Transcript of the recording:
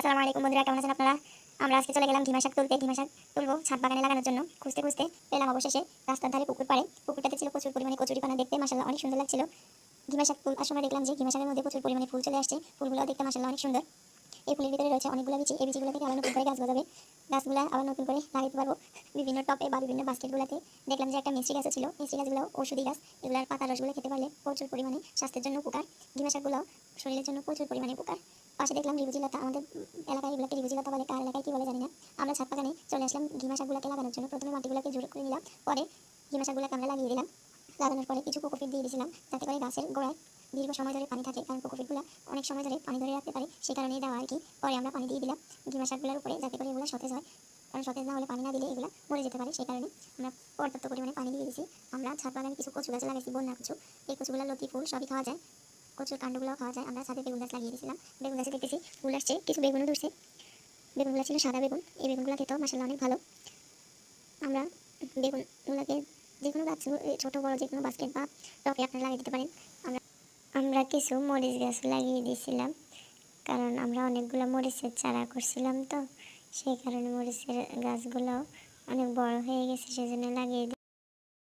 আসসালামু আলাইকুম বন্ধুরা, কেমন আছেন আপনারা? আমরা আজকে চলে গেলাম ঘিমা শাক তুলতে। ঘিমা শাক তুলবো ছাদ বাগানে লাগানোর জন্য। খুঁজতে খুঁজতে পেলাম অবশেষে রাস্তার ধারে পুকুর পাড়ে। পুকুরটাতে ছিল প্রচুর পরিমাণে কচুরিপানা, দেখতে মাশাআল্লাহ অনেক সুন্দর লাগছিল। ঘিমা শাক তোলার সময় দেখলাম যে ঘিমা শাকের মধ্যে প্রচুর পরিমাণে ফুল চলে আসছে। ফুলগুলো দেখতে মাশাআল্লাহ অনেক সুন্দর। এই ফুলের ভিতরে রয়েছে অনেকগুলো বিচি। এই বিচিগুলো থেকে আবার নতুন করে গাছ গজাবে। গাছগুলো আবার নতুন করে লাগাতে পারবো বিভিন্ন টবে বা বিভিন্ন বাস্কেটগুলোতে। দেখলাম যে একটা মিষ্টি গাছও ছিল। মিষ্টি গাছগুলো ঔষধি গাছ। এগুলোর পাতা রসগুলো খেতে পারলে প্রচুর পরিমাণে স্বাস্থ্যের জন্য উপকার। ঘিমা শাকগুলো শরীরের জন্য প্রচুর পরিমাণে উপকার। পাশে দেখলাম রিবুজি লতা। আমাদের এলাকায় এগুলোকে রিবুজি লতা বলে, কার এলাকায় কি বলে জানি না। আমরা ছাদ বাগানে চলে আসলাম ঘিমা শাকগুলোকে লাগানোর জন্য। প্রথমে মাটিগুলোকে জোড়া করে নিলাম, পরে ঘিমা শাকগুলোকে আমরা লাগিয়ে দিলাম। লাগানোর পরে কিছু কোকোপিট দিয়ে দিয়েছিলাম, যাতে করে গাছের গোড়ায় দীর্ঘ সময় ধরে পানি থাকে, কারণ কোকোপিটগুলো অনেক সময় ধরে পানি ধরে রাখতে পারে, সেই কারণেই দেওয়া আর কি। পরে আমরা পানি দিয়ে দিলাম ঘিমা শাকগুলোর উপরে, যাতে করে এগুলো সতেজ হয়, কারণ সতেজ না হলে পানি না দিলে এগুলো মরে যেতে পারে, সেই কারণে আমরা পর্যাপ্ত পরিমাণে পানি দিয়ে দিয়েছি। আমরা ছাদ বাগানে কিছু কচু গাছ লাগাইছি, বন্যা কচু। এই কচুগুলো লতি ফুল সবই খাওয়া যায়, কচুর কাণ্ডগুলোও খাওয়া যায়। আমরা ছাদে বেগুন গাছ লাগিয়ে দিয়েছিলাম। বেগুন গাছে দেখতেছি ফুল আসছে, কিছু বেগুনও ধরছে। বেগুনগুলো ছিল সাদা বেগুন। এই বেগুনগুলো খেতেও মাশাআল্লাহ অনেক ভালো। আমরা বেগুনগুলোকে যে কোনো গাছ, ছোটো বড়ো যে কোনো বাস্কেট বা টবে আপনারা লাগিয়ে দিতে পারেন। আমরা আমরা কিছু মরিচ গাছ লাগিয়ে দিয়েছিলাম, কারণ আমরা অনেকগুলো মরিচের চারা করছিলাম, তো সেই কারণে মরিচের গাছগুলো অনেক বড় হয়ে গেছে, সেজন্য লাগিয়ে